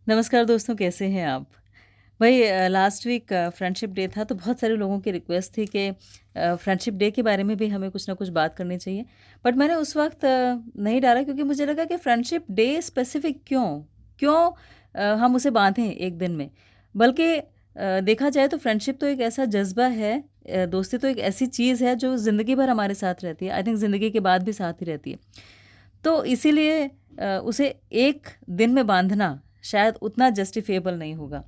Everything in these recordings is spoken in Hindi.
नमस्कार दोस्तों, कैसे हैं आप? वही लास्ट वीक फ्रेंडशिप डे था, तो बहुत सारे लोगों की रिक्वेस्ट थी कि फ्रेंडशिप डे के बारे में भी हमें कुछ ना कुछ बात करनी चाहिए। बट मैंने उस वक़्त नहीं डाला, क्योंकि मुझे लगा कि फ्रेंडशिप डे स्पेसिफ़िक क्यों? क्यों हम उसे बाँधें 1 दिन में? बल्कि देखा जाए तो फ्रेंडशिप तो एक ऐसा जज़्बा है, दोस्ती तो एक ऐसी चीज़ है जो ज़िंदगी भर हमारे साथ रहती है। आई थिंक ज़िंदगी के बाद भी साथ ही रहती है। तो इसीलिए उसे 1 दिन में बाँधना शायद उतना जस्टिफिएबल नहीं होगा।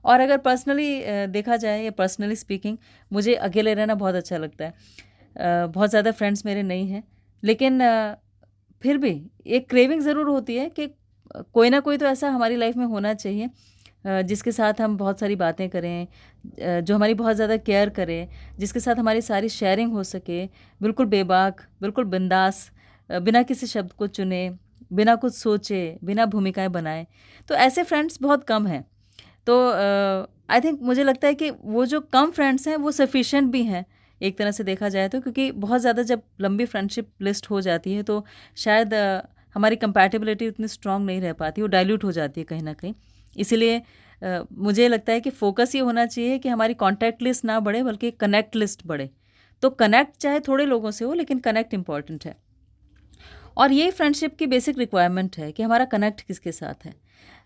और अगर पर्सनली देखा जाए, या पर्सनली स्पीकिंग, मुझे अकेले रहना बहुत अच्छा लगता है। बहुत ज़्यादा फ्रेंड्स मेरे नहीं हैं, लेकिन फिर भी एक क्रेविंग ज़रूर होती है कि कोई ना कोई तो ऐसा हमारी लाइफ में होना चाहिए, जिसके साथ हम बहुत सारी बातें करें, जो हमारी बहुत ज़्यादा केयर करे, जिसके साथ हमारी सारी शेयरिंग हो सके, बिल्कुल बेबाक, बिल्कुल बिंदास, बिना किसी शब्द को चुने, बिना कुछ सोचे, बिना भूमिकाएँ बनाए। तो ऐसे फ्रेंड्स बहुत कम हैं। तो आई थिंक मुझे लगता है कि वो जो कम फ्रेंड्स हैं वो सफिशिएंट भी हैं, एक तरह से देखा जाए तो, क्योंकि बहुत ज़्यादा जब लंबी फ्रेंडशिप लिस्ट हो जाती है तो शायद हमारी कंपैटिबिलिटी उतनी स्ट्रांग नहीं रह पाती, वो डाइल्यूट हो जाती है कहीं न कहीं। इसीलिए मुझे लगता है कि फ़ोकस ये होना चाहिए कि हमारी कॉन्टैक्ट लिस्ट ना बढ़े, बल्कि कनेक्ट लिस्ट बढ़े। तो कनेक्ट चाहे थोड़े लोगों से हो, लेकिन कनेक्ट इम्पोर्टेंट है। और ये फ्रेंडशिप की बेसिक रिक्वायरमेंट है कि हमारा कनेक्ट किसके साथ है।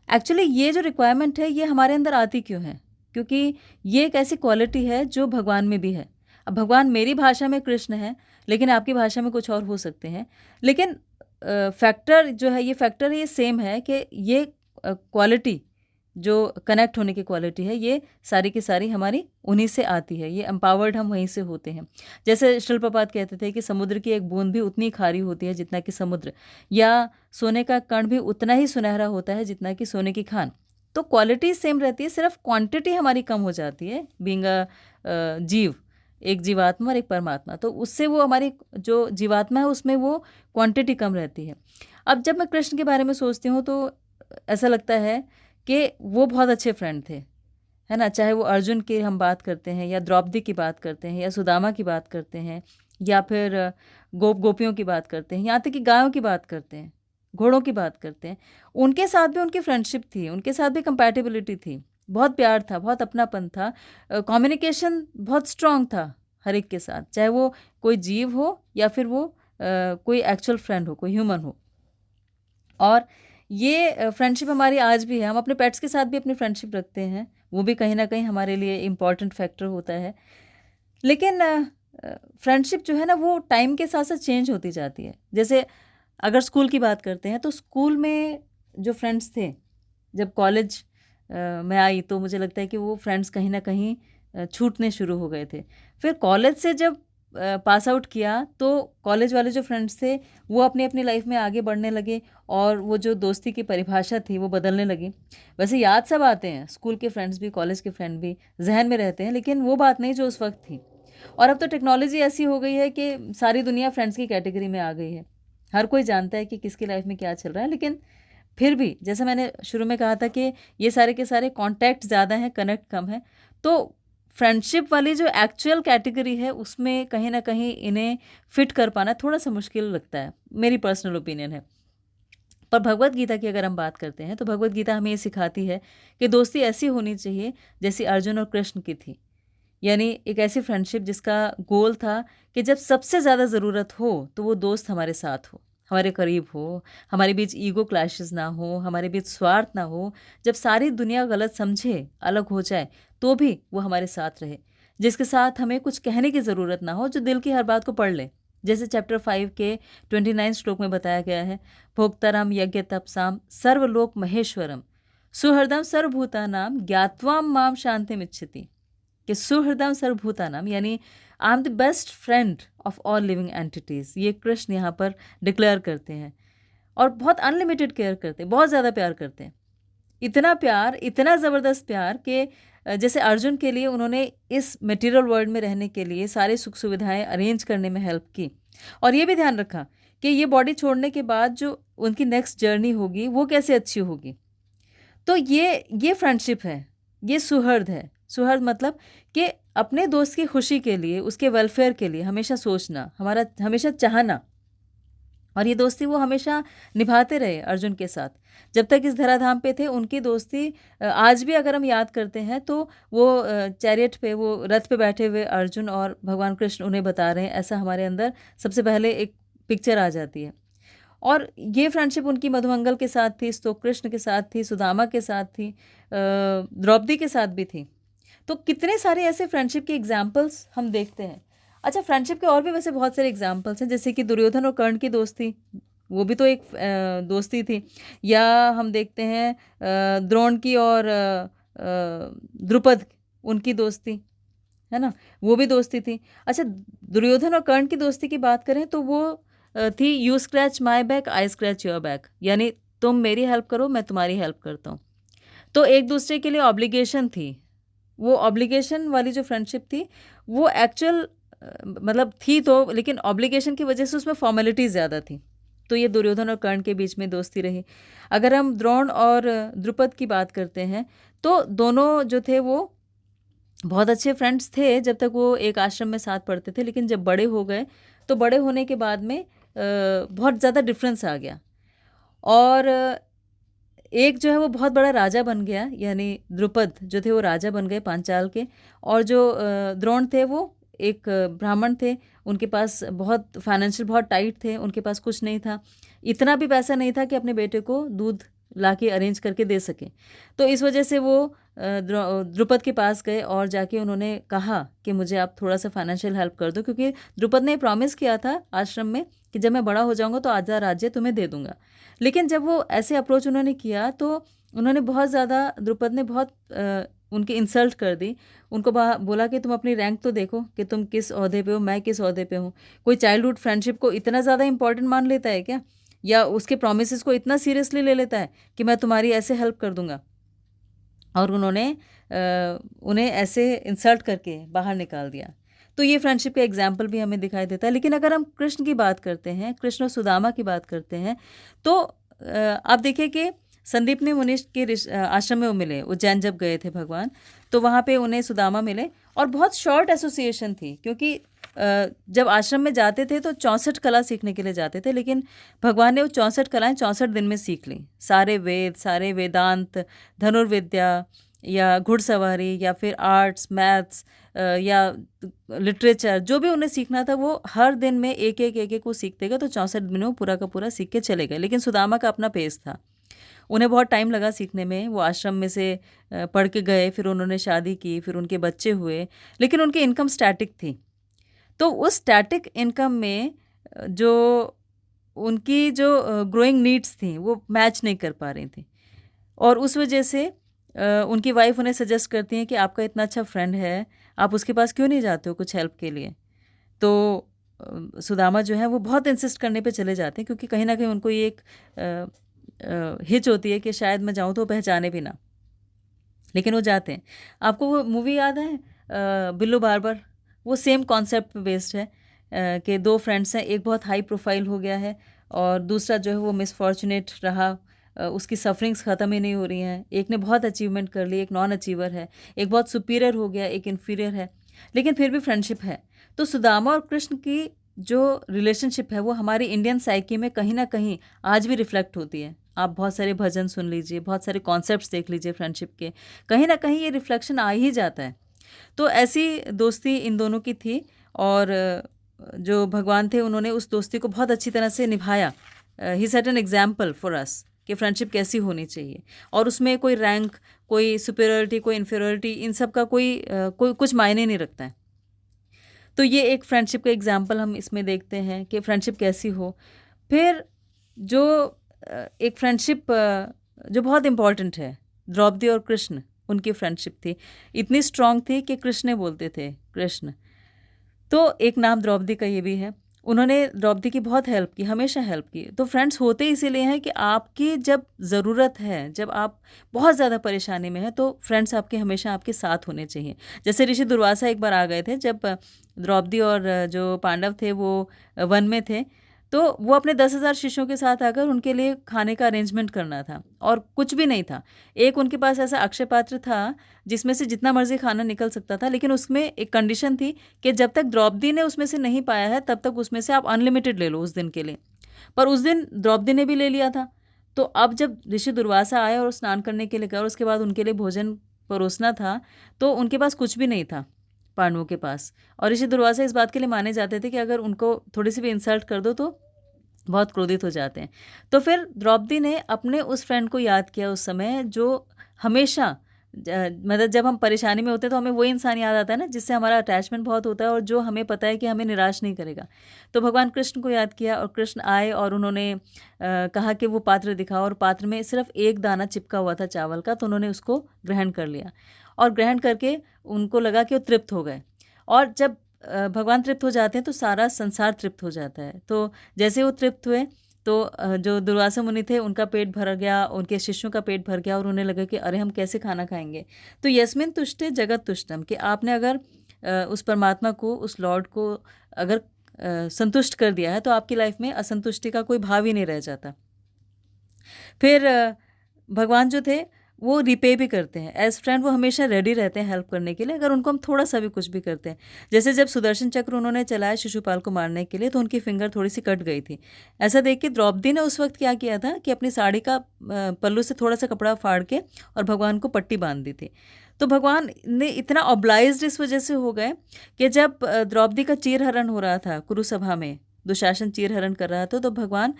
एक्चुअली ये जो रिक्वायरमेंट है, ये हमारे अंदर आती क्यों है? क्योंकि ये एक ऐसी क्वालिटी है जो भगवान में भी है। अब भगवान मेरी भाषा में कृष्ण है, लेकिन आपकी भाषा में कुछ और हो सकते हैं। लेकिन फैक्टर जो है, ये फैक्टर ये सेम है कि ये क्वालिटी, जो कनेक्ट होने की क्वालिटी है, ये सारी की सारी हमारी उन्हीं से आती है। ये एम्पावर्ड हम वहीं से होते हैं। जैसे शिल प्रपात कहते थे कि समुद्र की एक बूंद भी उतनी खारी होती है जितना कि समुद्र, या सोने का कण भी उतना ही सुनहरा होता है जितना कि सोने की खान। तो क्वालिटी सेम रहती है, सिर्फ क्वांटिटी हमारी कम हो जाती है, बीइंग अ जीव, एक जीवात्मा और एक परमात्मा। तो उससे वो हमारी जो जीवात्मा है उसमें वो क्वांटिटी कम रहती है। अब जब मैं कृष्ण के बारे में सोचती हूँ तो ऐसा लगता है कि वो बहुत अच्छे फ्रेंड थे, है ना? चाहे वो अर्जुन की हम बात करते हैं, या द्रौपदी की बात करते हैं, या सुदामा की बात करते हैं, या फिर गोपियों की बात करते हैं, यहाँ तक कि गायों की बात करते हैं, घोड़ों की बात करते हैं। उनके साथ भी उनकी फ्रेंडशिप थी, उनके साथ भी कंपैटिबिलिटी थी, बहुत प्यार था, बहुत अपनापन था, कम्युनिकेशन बहुत स्ट्रॉन्ग था हर एक के साथ, चाहे वो कोई जीव हो या फिर वो कोई एक्चुअल फ्रेंड हो, कोई ह्यूमन हो। और ये फ्रेंडशिप हमारी आज भी है। हम अपने पेट्स के साथ भी अपनी फ्रेंडशिप रखते हैं, वो भी कहीं न कहीं हमारे लिए इम्पोर्टेंट फैक्टर होता है। लेकिन फ्रेंडशिप जो है ना, वो टाइम के साथ-साथ चेंज होती जाती है। जैसे अगर स्कूल की बात करते हैं, तो स्कूल में जो फ्रेंड्स थे, जब कॉलेज में आई तो मुझे लगता है कि वो फ्रेंड्स कहीं न कहीं छूटने शुरू हो गए थे। फिर कॉलेज से जब पास आउट किया, तो कॉलेज वाले जो फ्रेंड्स थे, वो अपनी-अपनी लाइफ में आगे बढ़ने लगे, और वो जो दोस्ती की परिभाषा थी वो बदलने लगी। वैसे याद सब आते हैं, स्कूल के फ्रेंड्स भी, कॉलेज के फ्रेंड भी ज़हन में रहते हैं, लेकिन वो बात नहीं जो उस वक़्त थी। और अब तो टेक्नोलॉजी ऐसी हो गई है कि सारी दुनिया फ्रेंड्स की कैटेगरी में आ गई है। हर कोई जानता है कि किसकी लाइफ में क्या चल रहा है, लेकिन फिर भी जैसे मैंने शुरू में कहा था कि ये सारे के सारे कॉन्टैक्ट ज़्यादा हैं, कनेक्ट कम है। तो फ्रेंडशिप वाली जो एक्चुअल कैटेगरी है, उसमें कहीं न कहीं इन्हें फिट कर पाना थोड़ा-सा मुश्किल लगता है, मेरी पर्सनल ओपिनियन है। पर भगवत गीता की अगर हम बात करते हैं, तो भगवत गीता हमें ये सिखाती है कि दोस्ती ऐसी होनी चाहिए जैसी अर्जुन और कृष्ण की थी। यानी एक ऐसी फ्रेंडशिप जिसका गोल था कि जब सबसे ज़्यादा ज़रूरत हो, तो वो दोस्त हमारे साथ हो, हमारे करीब हो, हमारे बीच ईगो क्लैशेज़ ना हो, हमारे बीच स्वार्थ ना हो। जब सारी दुनिया गलत समझे, अलग हो जाए, तो भी वो हमारे साथ रहे। जिसके साथ हमें कुछ कहने की ज़रूरत ना हो, जो दिल की हर बात को पढ़ ले। जैसे चैप्टर 5 के 29 श्लोक में बताया गया है, भोक्ताराम यज्ञ तपसाम सर्वलोक महेश्वरम सुहृदम सर्वभूतानां ज्ञात्वां माम शांतिमिच्छति। कि सुहृदम सर्वभूतानाम, यानी I am the best friend of all living entities. ये कृष्ण यहाँ पर डिक्लेयर करते हैं, और बहुत अनलिमिटेड केयर करते हैं, बहुत ज़्यादा प्यार करते हैं। इतना प्यार, इतना ज़बरदस्त प्यार कि जैसे अर्जुन के लिए उन्होंने इस मटेरियल वर्ल्ड में रहने के लिए सारी सुख सुविधाएं अरेंज करने में हेल्प की, और ये भी ध्यान रखा कि ये बॉडी छोड़ने के बाद जो उनकी नेक्स्ट जर्नी होगी वो कैसे अच्छी होगी। तो ये फ्रेंडशिप है, ये सुहृद है। सुहृद मतलब कि अपने दोस्त की खुशी के लिए, उसके वेलफेयर के लिए हमेशा सोचना, हमारा हमेशा चाहना, और ये दोस्ती वो हमेशा निभाते रहे अर्जुन के साथ। जब तक इस धराधाम पे थे उनकी दोस्ती आज भी अगर हम याद करते हैं तो वो चैरियट पे, वो रथ पे बैठे हुए अर्जुन और भगवान कृष्ण उन्हें बता रहे हैं, ऐसा हमारे अंदर सबसे पहले एक पिक्चर आ जाती है। और ये फ्रेंडशिप उनकी मधुमंगल के साथ थी, स्तोक कृष्ण के साथ थी, सुदामा के साथ थी, द्रौपदी के साथ भी थी। तो कितने सारे ऐसे फ्रेंडशिप के एग्जाम्पल्स हम देखते हैं। अच्छा, फ्रेंडशिप के और भी वैसे बहुत सारे एग्जाम्पल्स हैं, जैसे कि दुर्योधन और कर्ण की दोस्ती, वो भी तो एक दोस्ती थी। या हम देखते हैं द्रोण की और द्रुपद, उनकी दोस्ती, है ना, वो भी दोस्ती थी। अच्छा, दुर्योधन और कर्ण की दोस्ती की बात करें तो वो थी you scratch my back I scratch your back, यानी तुम मेरी हेल्प करो मैं तुम्हारी हेल्प करता हूँ। तो एक दूसरे के लिए ऑब्लिगेशन थी। वो ऑब्लिगेशन वाली जो फ्रेंडशिप थी वो एक्चुअल मतलब थी तो, लेकिन ऑब्लिगेशन की वजह से उसमें फॉर्मेलिटीज़ ज़्यादा थी। तो ये दुर्योधन और कर्ण के बीच में दोस्ती रही। अगर हम द्रोण और द्रुपद की बात करते हैं तो दोनों जो थे वो बहुत अच्छे फ्रेंड्स थे जब तक वो एक आश्रम में साथ पढ़ते थे, लेकिन जब बड़े हो गए तो बड़े होने के बाद में बहुत ज़्यादा डिफरेंस आ गया। और एक जो है वो बहुत बड़ा राजा बन गया, यानी द्रुपद जो थे वो राजा बन गए पांचाल के, और जो द्रोण थे वो एक ब्राह्मण थे। उनके पास बहुत फाइनेंशियल बहुत टाइट थे, उनके पास कुछ नहीं था, इतना भी पैसा नहीं था कि अपने बेटे को दूध ला के अरेंज करके दे सके। तो इस वजह से वो द्रुपद के पास गए और जाके उन्होंने कहा कि मुझे आप थोड़ा सा फाइनेंशियल हेल्प कर दो, क्योंकि द्रुपद ने प्रॉमिस किया था आश्रम में कि जब मैं बड़ा हो जाऊंगा तो आधा राज्य तुम्हें दे दूंगा। लेकिन जब वो ऐसे अप्रोच उन्होंने किया तो उन्होंने बहुत ज़्यादा, द्रुपद ने बहुत उनकी इंसल्ट कर दी। उनको बोला कि तुम अपनी रैंक तो देखो कि तुम किस ओहदे पे हो, मैं किस ओहदे पे हूँ। कोई चाइल्डहुड फ्रेंडशिप को इतना ज़्यादा इंपॉर्टेंट मान लेता है क्या, या उसके प्रोमिस को इतना सीरियसली ले लेता है कि मैं तुम्हारी ऐसे हेल्प कर दूंगा। और उन्होंने उन्हें ऐसे इंसल्ट करके बाहर निकाल दिया। तो ये फ्रेंडशिप का एग्जाम्पल भी हमें दिखाई देता है। लेकिन अगर हम कृष्ण की बात करते हैं, कृष्ण और सुदामा की बात करते हैं, तो आप देखिए कि संदीपनी मुनि के आश्रम में वो मिले, उज्जैन जब गए थे भगवान, तो वहाँ पे उन्हें सुदामा मिले और बहुत शॉर्ट एसोसिएशन थी, क्योंकि जब आश्रम में जाते थे तो 64 कला सीखने के लिए जाते थे, लेकिन भगवान ने वो 64 कलाएं 64 दिन में सीख ली। सारे वेद, सारे वेदांत, धनुर्विद्या या घुड़सवारी या फिर आर्ट्स, मैथ्स या लिटरेचर, जो भी उन्हें सीखना था वो हर दिन में एक एक एक एक वो सीखते गए। तो 64 दिन में वो पूरा का पूरा सीख के चले गए। लेकिन सुदामा का अपना पेस था, उन्हें बहुत टाइम लगा सीखने में। वो आश्रम में से पढ़ के गए, फिर उन्होंने शादी की, फिर उनके बच्चे हुए, लेकिन उनकी इनकम स्टैटिक थी। तो उस स्टैटिक इनकम में जो उनकी जो ग्रोइंग नीड्स थी वो मैच नहीं कर पा रही थी, और उस वजह से उनकी वाइफ उन्हें सजेस्ट करती हैं कि आपका इतना अच्छा फ्रेंड है, आप उसके पास क्यों नहीं जाते हो कुछ हेल्प के लिए। तो सुदामा जो है वो बहुत इंसिस्ट करने पे चले जाते हैं, क्योंकि कहीं ना कहीं उनको ये एक हिच होती है कि शायद मैं जाऊँ तो पहचाने भी ना, लेकिन वो जाते हैं। आपको वो मूवी याद है बिल्लू बार्बर? वो सेम कॉन्सेप्ट पे बेस्ड है कि दो फ्रेंड्स हैं, एक बहुत हाई प्रोफाइल हो गया है और दूसरा जो है वो मिसफॉर्चुनेट रहा। उसकी सफरिंग्स ख़त्म ही नहीं हो रही हैं। एक ने बहुत अचीवमेंट कर ली, एक नॉन अचीवर है, एक बहुत सुपीरियर हो गया, एक इन्फीरियर है, लेकिन फिर भी फ्रेंडशिप है। तो सुदामा और कृष्ण की जो रिलेशनशिप है वो हमारी इंडियन साइकी में कहीं ना कहीं आज भी रिफ्लेक्ट होती है। आप बहुत सारे भजन सुन लीजिए, बहुत सारे कॉन्सेप्ट्स देख लीजिए फ्रेंडशिप के, कहीं ना कहीं ये रिफ्लेक्शन आ ही जाता है। तो ऐसी दोस्ती इन दोनों की थी, और जो भगवान थे उन्होंने उस दोस्ती को बहुत अच्छी तरह से निभाया। He set an example for us कि फ्रेंडशिप कैसी होनी चाहिए, और उसमें कोई रैंक, कोई सुपेरियरिटी, कोई इन्फीरियरिटी, इन सब का कोई कुछ मायने नहीं रखता है। तो ये एक फ्रेंडशिप का एग्जाम्पल हम इसमें देखते हैं कि फ्रेंडशिप कैसी हो। फिर जो एक फ्रेंडशिप जो बहुत इम्पॉर्टेंट है, द्रौपदी और कृष्ण, उनकी फ्रेंडशिप थी, इतनी स्ट्रांग थी कि कृष्ण बोलते थे कृष्ण। तो एक नाम द्रौपदी का ये भी है। उन्होंने द्रौपदी की बहुत हेल्प की, हमेशा हेल्प की। तो फ्रेंड्स होते इसीलिए हैं कि आपकी जब ज़रूरत है, जब आप बहुत ज़्यादा परेशानी में हैं, तो फ्रेंड्स आपके हमेशा आपके साथ होने चाहिए। जैसे ऋषि दुर्वासा एक बार आ गए थे जब द्रौपदी और जो पांडव थे वो वन में थे, तो वो अपने 10,000 शिष्यों के साथ आकर उनके लिए खाने का अरेंजमेंट करना था, और कुछ भी नहीं था। एक उनके पास ऐसा अक्षय पात्र था जिसमें से जितना मर्जी खाना निकल सकता था, लेकिन उसमें एक कंडीशन थी कि जब तक द्रौपदी ने उसमें से नहीं पाया है तब तक उसमें से आप अनलिमिटेड ले लो उस दिन के लिए। पर उस दिन द्रौपदी ने भी ले लिया था। तो अब जब ऋषि दुर्वासा आए और स्नान करने के लिए गए और उसके बाद उनके लिए भोजन परोसना था, तो उनके पास कुछ भी नहीं था पांडवों के पास। और ऋषि दुर्वासा इस बात के लिए माने जाते थे कि अगर उनको थोड़ी सी भी इंसल्ट कर दो तो बहुत क्रोधित हो जाते हैं। तो फिर द्रौपदी ने अपने उस फ्रेंड को याद किया उस समय, जो हमेशा मतलब जब हम परेशानी में होते हैं तो हमें वही इंसान याद आता है ना, जिससे हमारा अटैचमेंट बहुत होता है और जो हमें पता है कि हमें निराश नहीं करेगा। तो भगवान कृष्ण को याद किया और कृष्ण आए और उन्होंने कहा कि वो पात्र दिखाओ, और पात्र में सिर्फ एक दाना चिपका हुआ था चावल का, तो उन्होंने उसको ग्रहण कर लिया और ग्रहण करके उनको लगा कि वो तृप्त हो गए। और जब भगवान तृप्त हो जाते हैं तो सारा संसार तृप्त हो जाता है। तो जैसे वो तृप्त हुए तो जो दुर्वासा मुनि थे उनका पेट भर गया, उनके शिष्यों का पेट भर गया और उन्हें लगा कि अरे हम कैसे खाना खाएंगे। तो यस्मिन तुष्टे जगत तुष्टम, कि आपने अगर उस परमात्मा को, उस लॉर्ड को अगर संतुष्ट कर दिया है तो आपकी लाइफ में असंतुष्टि का कोई भाव ही नहीं रह जाता। फिर भगवान जो थे वो रिपे भी करते हैं एज फ्रेंड, वो हमेशा रेडी रहते हैं हेल्प करने के लिए अगर उनको हम थोड़ा सा भी कुछ भी करते हैं। जैसे जब सुदर्शन चक्र उन्होंने चलाया शिशुपाल को मारने के लिए तो उनकी फिंगर थोड़ी सी कट गई थी। ऐसा देख के द्रौपदी ने उस वक्त क्या किया था कि अपनी साड़ी का पल्लू से थोड़ा सा कपड़ा फाड़ के और भगवान को पट्टी बांध दी थी। तो भगवान ने इतना ऑब्लाइज्ड इस वजह से हो गए कि जब द्रौपदी का चीरहरण हो रहा था कुरुसभा में, दुशासन चीरहरण कर रहा था, तो भगवान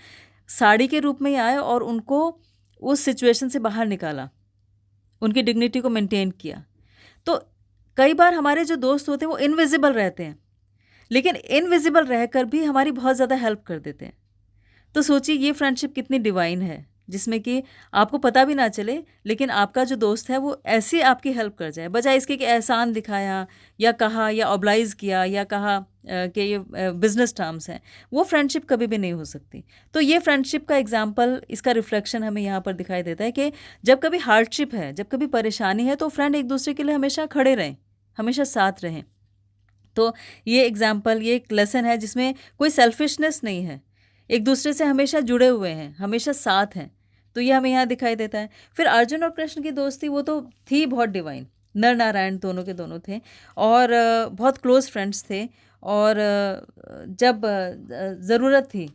साड़ी के रूप में ही आए और उनको उस सिचुएशन से बाहर निकाला, उनकी डिग्निटी को मेंटेन किया। तो कई बार हमारे जो दोस्त होते हैं वो इनविजिबल रहते हैं, लेकिन इनविजिबल रहकर भी हमारी बहुत ज़्यादा हेल्प कर देते हैं। तो सोचिए ये फ्रेंडशिप कितनी डिवाइन है, जिसमें कि आपको पता भी ना चले लेकिन आपका जो दोस्त है वो ऐसी आपकी हेल्प कर जाए, बजाय इसके कि एहसान दिखाया या कहा या ऑब्लाइज किया या कहा कि ये बिजनेस टर्म्स हैं, वो फ्रेंडशिप कभी भी नहीं हो सकती। तो ये फ्रेंडशिप का एग्जाम्पल, इसका रिफ्लेक्शन हमें यहाँ पर दिखाई देता है कि जब कभी हार्डशिप है, जब कभी परेशानी है, तो फ्रेंड एक दूसरे के लिए हमेशा खड़े रहें, हमेशा साथ रहें। तो ये एग्जाम्पल, ये एक लेसन है जिसमें कोई सेल्फिशनेस नहीं है, एक दूसरे से हमेशा जुड़े हुए हैं, हमेशा साथ हैं। तो ये हमें यहाँ दिखाई देता है। फिर अर्जुन और कृष्ण की दोस्ती वो तो थी बहुत डिवाइन, नर नारायण दोनों के दोनों थे और बहुत क्लोज फ्रेंड्स थे। और जब ज़रूरत थी,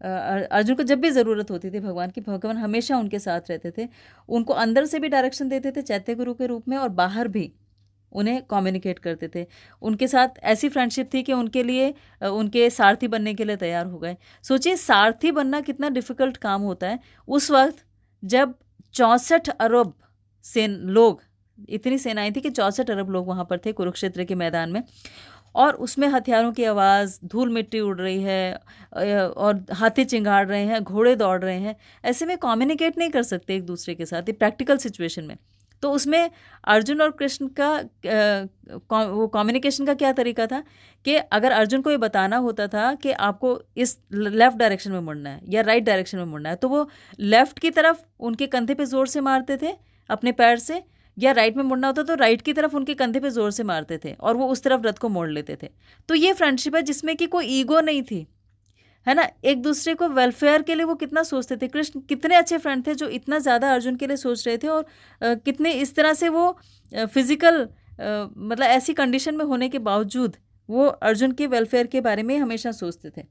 अर्जुन को जब भी ज़रूरत होती थी भगवान की, भगवान हमेशा उनके साथ रहते थे, उनको अंदर से भी डायरेक्शन देते थे चैत्य गुरु के रूप में और बाहर भी उन्हें कम्युनिकेट करते थे। उनके साथ ऐसी फ्रेंडशिप थी कि उनके लिए उनके सारथी बनने के लिए तैयार हो गए। सोचिए सारथी बनना कितना डिफ़िकल्ट काम होता है उस वक्त, जब 64 अरब लोग, इतनी सेनाएं थी कि 64 अरब लोग वहाँ पर थे कुरुक्षेत्र के मैदान में, और उसमें हथियारों की आवाज़, धूल मिट्टी उड़ रही है और हाथी चिंगाड़ रहे हैं, घोड़े दौड़ रहे हैं। ऐसे में कम्युनिकेट नहीं कर सकते एक दूसरे के साथ, ये प्रैक्टिकल सिचुएशन में। तो उसमें अर्जुन और कृष्ण का वो कम्युनिकेशन का क्या तरीका था कि अगर अर्जुन को ये बताना होता था कि आपको इस लेफ़्ट डायरेक्शन में मुड़ना है या राइट डायरेक्शन में मुड़ना है, तो वो लेफ़्ट की तरफ उनके कंधे पे ज़ोर से मारते थे अपने पैर से, या राइट में मुड़ना होता तो राइट की तरफ उनके कंधे पे ज़ोर से मारते थे और वो उस तरफ रथ को मोड़ लेते थे। तो ये फ्रेंडशिप है जिसमें कि कोई ईगो नहीं थी, है ना? एक दूसरे को वेलफेयर के लिए वो कितना सोचते थे। कृष्ण कितने अच्छे फ्रेंड थे जो इतना ज़्यादा अर्जुन के लिए सोच रहे थे, और कितने इस तरह से वो फिज़िकल मतलब ऐसी कंडीशन में होने के बावजूद वो अर्जुन के वेलफेयर के बारे में हमेशा सोचते थे।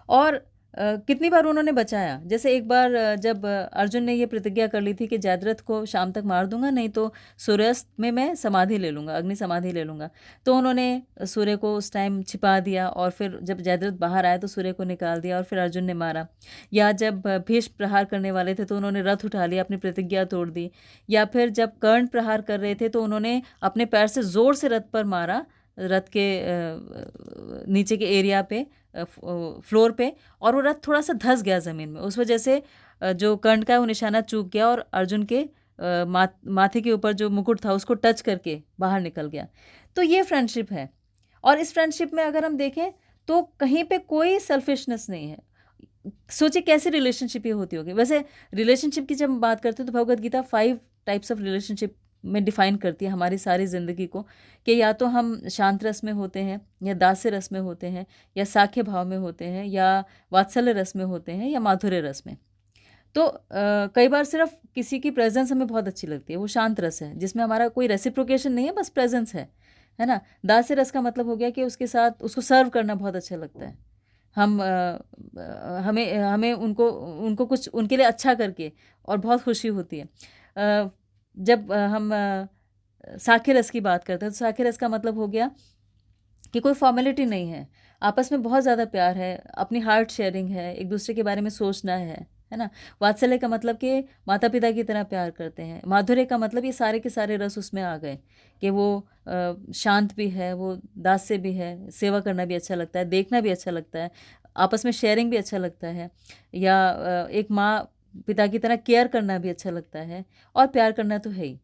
और कितनी बार उन्होंने बचाया। जैसे एक बार जब अर्जुन ने ये प्रतिज्ञा कर ली थी कि जयद्रथ को शाम तक मार दूंगा, नहीं तो सूर्यास्त में मैं समाधि ले लूँगा, अग्नि समाधि ले लूँगा। तो उन्होंने सूर्य को उस टाइम छिपा दिया और फिर जब जयद्रथ बाहर आए तो सूर्य को निकाल दिया और फिर अर्जुन ने मारा। या जब भीष्म प्रहार करने वाले थे तो उन्होंने रथ उठा लिया, अपनी प्रतिज्ञा तोड़ दी। या फिर जब कर्ण प्रहार कर रहे थे तो उन्होंने अपने पैर से ज़ोर से रथ पर मारा, रथ के नीचे के एरिया पे, फ्लोर पे, और वो रथ थोड़ा सा धंस गया ज़मीन में। उस वजह से जो कर्ण का है वो निशाना चूक गया और अर्जुन के माथे के ऊपर जो मुकुट था उसको टच करके बाहर निकल गया। तो ये फ्रेंडशिप है। और इस फ्रेंडशिप में अगर हम देखें तो कहीं पे कोई सेल्फिशनेस नहीं है। सोचिए कैसी रिलेशनशिप ये होती होगी। वैसे रिलेशनशिप की जब हम बात करते हैं तो Bhagavad Gita 5 types of relationship में डिफ़ाइन करती है हमारी सारी ज़िंदगी को, कि या तो हम शांत रस में होते हैं, या दास्य रस में होते हैं, या साख्य भाव में होते हैं, या वात्सल्य रस में होते हैं, या माधुर्य रस में। तो कई बार सिर्फ किसी की प्रेजेंस हमें बहुत अच्छी लगती है, वो शांत रस है जिसमें हमारा कोई रेसिप्रोकेशन नहीं है, बस प्रेजेंस है ना? दास्य रस का मतलब हो गया कि उसके साथ उसको सर्व करना बहुत अच्छा लगता है हम हमें हमें उनको उनको कुछ उनके लिए अच्छा करके और बहुत खुशी होती है। जब हम साखे रस की बात करते हैं तो साखे रस का मतलब हो गया कि कोई फॉर्मेलिटी नहीं है, आपस में बहुत ज़्यादा प्यार है, अपनी हार्ट शेयरिंग है, एक दूसरे के बारे में सोचना है ना? वात्सल्य का मतलब कि माता-पिता की तरह प्यार करते हैं, माधुर्य का मतलब ये सारे के सारे रस उसमें आ गए कि वो शांत भी है, वो दास्य भी है, सेवा करना भी अच्छा लगता है, देखना भी अच्छा लगता है, आपस में शेयरिंग भी अच्छा लगता है या एक माँ-पिता की तरह केयर करना भी अच्छा लगता है और प्यार करना तो है ही।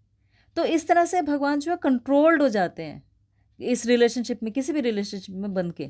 तो इस तरह से भगवान जो है कंट्रोल्ड हो जाते हैं इस रिलेशनशिप में, किसी भी रिलेशनशिप में बन के।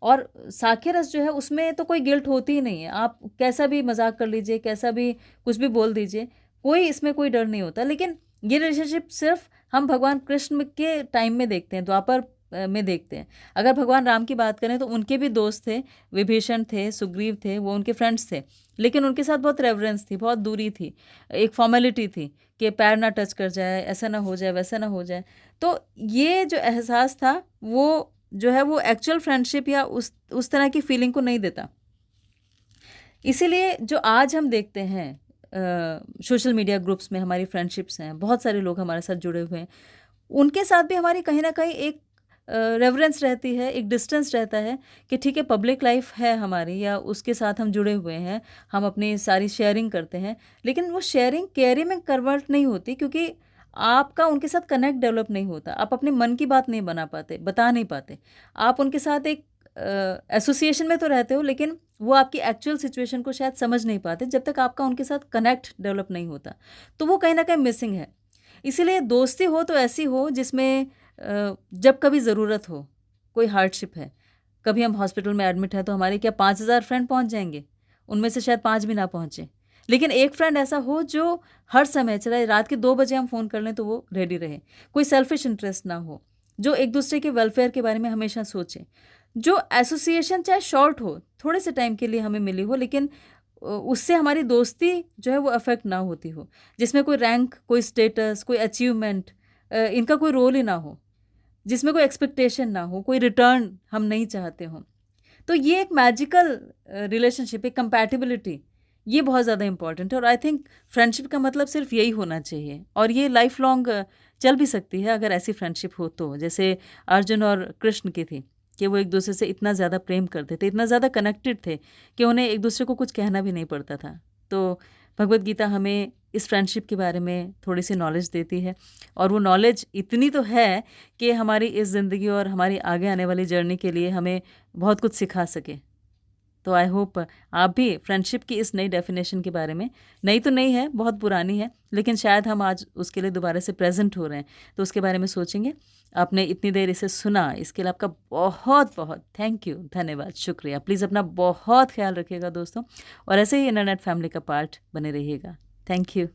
और साखे रस जो है उसमें तो कोई गिल्ट होती ही नहीं है। आप कैसा भी मज़ाक कर लीजिए, कैसा भी कुछ भी बोल दीजिए, कोई इसमें कोई डर नहीं होता। लेकिन ये रिलेशनशिप सिर्फ़ हम भगवान कृष्ण के टाइम में देखते हैं, द्वापर में देखते हैं। अगर भगवान राम की बात करें तो उनके भी दोस्त थे, विभीषण थे, सुग्रीव थे, वो उनके फ्रेंड्स थे। लेकिन उनके साथ बहुत रेवरेंस थी, बहुत दूरी थी, एक फ़ॉर्मेलिटी थी कि पैर ना टच कर जाए, ऐसा ना हो जाए, वैसा ना हो जाए। तो ये जो एहसास था वो जो है वो एक्चुअल फ्रेंडशिप या उस तरह की फीलिंग को नहीं देता। इसीलिए जो आज हम देखते हैं सोशल मीडिया ग्रुप्स में हमारी फ्रेंडशिप्स हैं, बहुत सारे लोग हमारे साथ जुड़े हुए हैं, उनके साथ भी हमारी कहीं न कहीं एक रेवरेंस रहती है, एक डिस्टेंस रहता है कि ठीक है पब्लिक लाइफ़ है हमारी या उसके साथ हम जुड़े हुए हैं, हम अपनी सारी शेयरिंग करते हैं। लेकिन वो शेयरिंग केयरिंग में कन्वर्ट नहीं होती क्योंकि आपका उनके साथ कनेक्ट डेवलप नहीं होता। आप अपने मन की बात नहीं बता नहीं पाते। आप उनके साथ एक एसोसिएशन में तो रहते हो लेकिन वो आपकी एक्चुअल सिचुएशन को शायद समझ नहीं पाते जब तक आपका उनके साथ कनेक्ट डेवलप नहीं होता। तो वो कहीं न कहीं मिसिंग है। इसीलिए दोस्ती हो तो ऐसी हो जिसमें जब कभी ज़रूरत हो, कोई हार्डशिप है, कभी हम हॉस्पिटल में एडमिट हैं तो हमारे क्या 5,000 फ्रेंड पहुँच जाएँगे? उनमें से शायद 5 भी ना पहुँचे। लेकिन एक फ्रेंड ऐसा हो जो हर समय चाहे रात के 2 बजे हम फ़ोन कर लें तो वो रेडी रहे। कोई सेल्फिश इंटरेस्ट ना हो, जो एक दूसरे के वेलफेयर के बारे में हमेशा सोचे। जो एसोसिएशन चाहे शॉर्ट हो, थोड़े से टाइम के लिए हमें मिली हो लेकिन उससे हमारी दोस्ती जो है वो अफ़ेक्ट ना होती हो। जिसमें कोई रैंक, कोई स्टेटस, कोई अचीवमेंट इनका कोई रोल ही ना हो। जिसमें कोई एक्सपेक्टेशन ना हो, कोई रिटर्न हम नहीं चाहते हों। तो ये एक मैजिकल रिलेशनशिप, एक कंपैटिबिलिटी, ये बहुत ज़्यादा इम्पोर्टेंट है और आई थिंक फ्रेंडशिप का मतलब सिर्फ़ यही होना चाहिए और ये लाइफ़ लॉन्ग चल भी सकती है अगर ऐसी फ्रेंडशिप हो तो। जैसे अर्जुन और कृष्ण की थी कि वो एक-दूसरे से इतना ज़्यादा प्रेम करते थे, इतना ज़्यादा कनेक्टेड थे कि उन्हें एक-दूसरे को कुछ कहना भी नहीं पड़ता था। तो भगवद गीता हमें इस फ्रेंडशिप के बारे में थोड़ी-सी नॉलेज देती है और वो नॉलेज इतनी तो है कि हमारी इस ज़िंदगी और हमारी आगे आने वाली जर्नी के लिए हमें बहुत कुछ सिखा सके। तो आई होप आप भी फ्रेंडशिप की इस नई डेफ़िनेशन के बारे में नई तो नहीं है, बहुत पुरानी है, लेकिन शायद हम आज उसके लिए दोबारा से प्रेज़ेंट हो रहे हैं, तो उसके बारे में सोचेंगे। आपने इतनी देर इसे सुना, इसके लिए आपका बहुत-बहुत थैंक यू, धन्यवाद, शुक्रिया। प्लीज़ अपना बहुत ख़्याल रखिएगा दोस्तों और ऐसे ही इंटरनेट फ़ैमिली का पार्ट बने रहिएगा। Thank you.